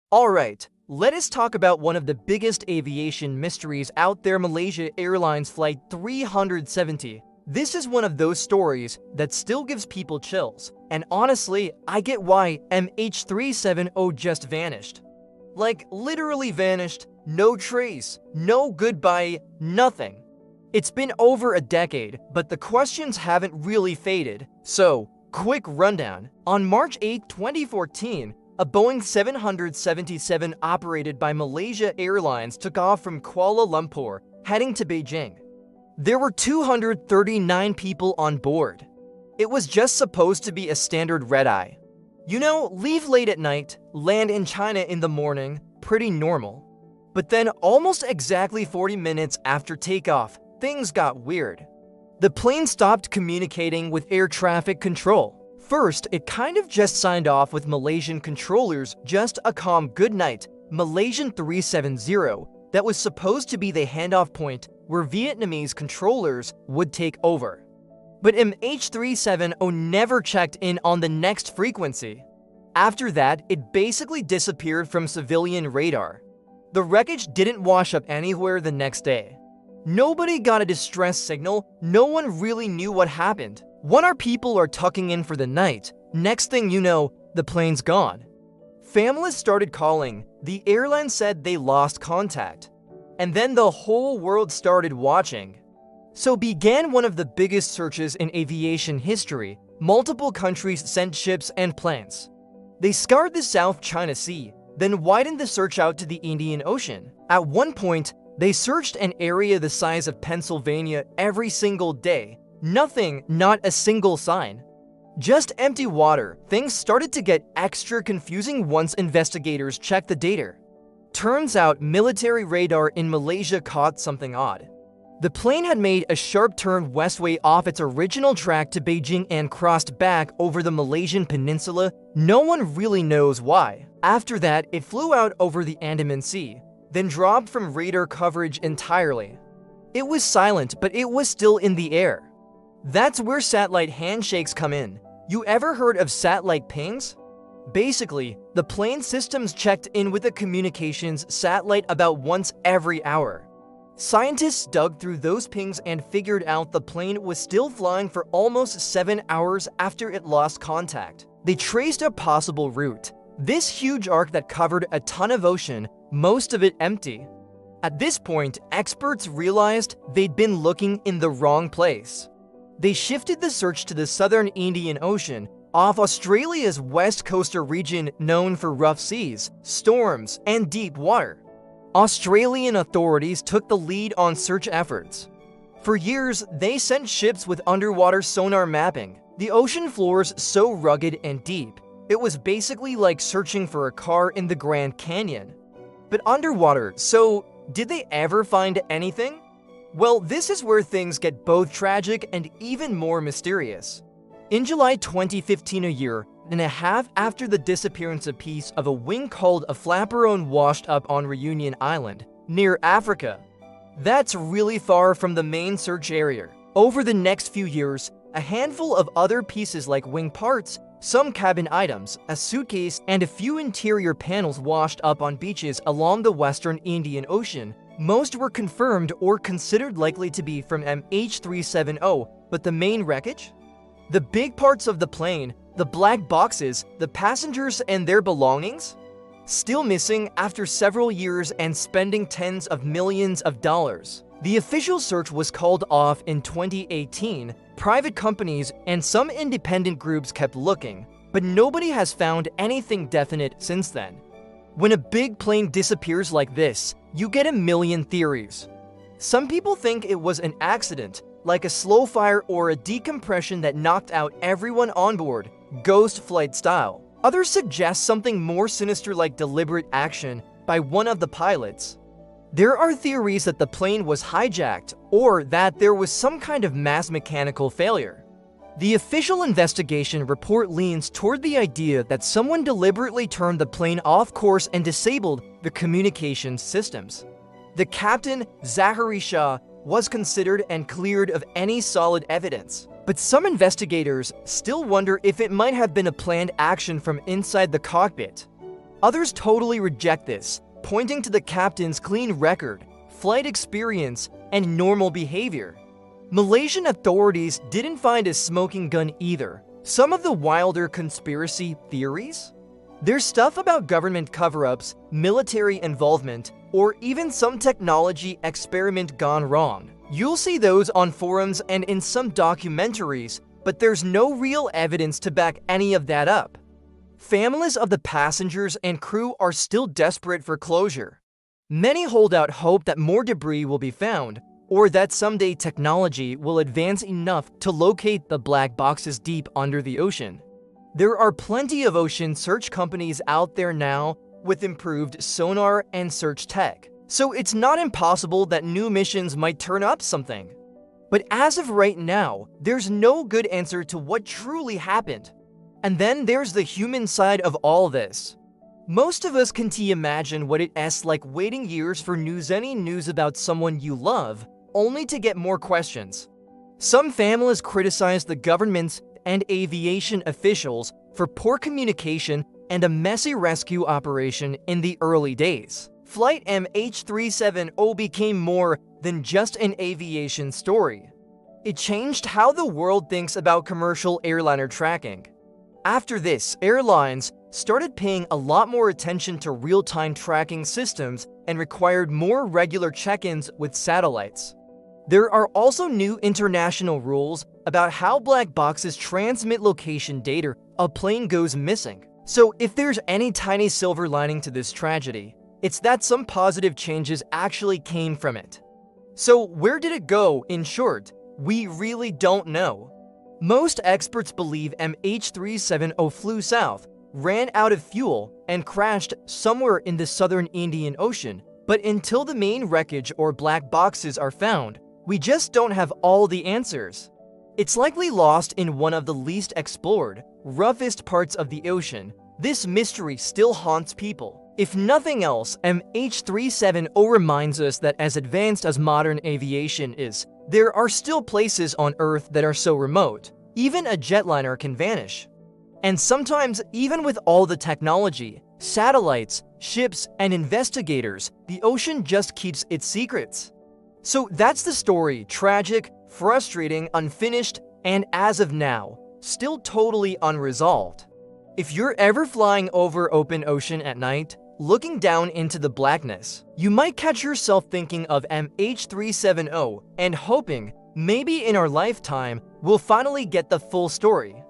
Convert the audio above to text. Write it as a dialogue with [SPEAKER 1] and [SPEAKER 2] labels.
[SPEAKER 1] Alright, let us talk about one of the biggest aviation mysteries out there, Malaysia Airlines Flight 370. This is one of those stories that still gives people chills, and honestly, I get why MH370 just vanished. Like, literally vanished, no trace, no goodbye, nothing. It's been over a decade, but the questions haven't really faded. So, quick rundown. On March 8, 2014, a Boeing 777 operated by Malaysia Airlines took off from Kuala Lumpur, heading to Beijing. There were 239 people on board. It was just supposed to be a standard red-eye. You know, leave late at night, land in China in the morning, pretty normal. But then, almost exactly 40 minutes after takeoff, things got weird. The plane stopped communicating with air traffic control. First, it kind of just signed off with Malaysian controllers, just a calm goodnight, Malaysian 370, that was supposed to be the handoff point where Vietnamese controllers would take over. But MH370 never checked in on the next frequency. After that, it basically disappeared from civilian radar. The wreckage didn't wash up anywhere the next day. Nobody got a distress signal, no one really knew what happened. When our people are tucking in for the night, next thing you know, the plane's gone. Families started calling, the airline said they lost contact. And then the whole world started watching. So began one of the biggest searches in aviation history. Multiple countries sent ships and planes. They scoured the South China Sea, then widened the search out to the Indian Ocean. At one point, they searched an area the size of Pennsylvania every single day. Nothing, not a single sign. Just empty water. Things started to get extra confusing once investigators checked the data. Turns out military radar in Malaysia caught something odd. The plane had made a sharp turn westway off its original track to Beijing and crossed back over the Malaysian peninsula. No one really knows why. After that, it flew out over the Andaman Sea, then dropped from radar coverage entirely. It was silent, but it was still in the air. That's where satellite handshakes come in. You ever heard of satellite pings? Basically, the plane systems checked in with the communications satellite about once every hour. Scientists dug through those pings and figured out the plane was still flying for almost 7 hours after it lost contact. They traced a possible route. This huge arc that covered a ton of ocean, most of it empty. At this point, experts realized they'd been looking in the wrong place. They shifted the search to the southern Indian Ocean, off Australia's west coastal region known for rough seas, storms, and deep water. Australian authorities took the lead on search efforts. For years, they sent ships with underwater sonar mapping. The ocean floor's so rugged and deep, it was basically like searching for a car in the Grand Canyon. But underwater, so did they ever find anything? Well, this is where things get both tragic and even more mysterious. In July 2015, a year and a half after the disappearance, a piece of a wing called a flaperon washed up on Reunion Island, near Africa. That's really far from the main search area. Over the next few years, a handful of other pieces like wing parts, some cabin items, a suitcase, and a few interior panels washed up on beaches along the western Indian Ocean. Most were confirmed or considered likely to be from MH370, but the main wreckage? The big parts of the plane, the black boxes, the passengers and their belongings? Still missing after several years and spending tens of millions of dollars. The official search was called off in 2018. Private companies and some independent groups kept looking, but nobody has found anything definite since then. When a big plane disappears like this, you get a million theories. Some people think it was an accident, like a slow fire or a decompression that knocked out everyone on board, ghost flight style. Others suggest something more sinister like deliberate action by one of the pilots. There are theories that the plane was hijacked or that there was some kind of mass mechanical failure. The official investigation report leans toward the idea that someone deliberately turned the plane off course and disabled the communications systems. The captain, Zachary Shah, was considered and cleared of any solid evidence. But some investigators still wonder if it might have been a planned action from inside the cockpit. Others totally reject this, pointing to the captain's clean record, flight experience, and normal behavior. Malaysian authorities didn't find a smoking gun either. Some of the wilder conspiracy theories? There's stuff about government cover-ups, military involvement, or even some technology experiment gone wrong. You'll see those on forums and in some documentaries, but there's no real evidence to back any of that up. Families of the passengers and crew are still desperate for closure. Many hold out hope that more debris will be found, or that someday technology will advance enough to locate the black boxes deep under the ocean. There are plenty of ocean search companies out there now with improved sonar and search tech, so it's not impossible that new missions might turn up something. But as of right now, there's no good answer to what truly happened. And then there's the human side of all this. Most of us can imagine what it's like waiting years for any news about someone you love, only to get more questions. Some families criticize the governments and aviation officials for poor communication and a messy rescue operation in the early days. Flight MH370 became more than just an aviation story. It changed how the world thinks about commercial airliner tracking. After this, airlines started paying a lot more attention to real-time tracking systems and required more regular check-ins with satellites. There are also new international rules about how black boxes transmit location data a plane goes missing. So if there's any tiny silver lining to this tragedy, it's that some positive changes actually came from it. So where did it go? In short, we really don't know. Most experts believe MH370 flew south, ran out of fuel, and crashed somewhere in the southern Indian Ocean. But until the main wreckage or black boxes are found, we just don't have all the answers. It's likely lost in one of the least explored, roughest parts of the ocean. This mystery still haunts people. If nothing else, MH370 reminds us that as advanced as modern aviation is, there are still places on Earth that are so remote, even a jetliner can vanish. And sometimes, even with all the technology, satellites, ships, and investigators, the ocean just keeps its secrets. So that's the story. Tragic, frustrating, unfinished, and as of now, still totally unresolved. If you're ever flying over open ocean at night, looking down into the blackness, you might catch yourself thinking of MH370 and hoping maybe in our lifetime we'll finally get the full story.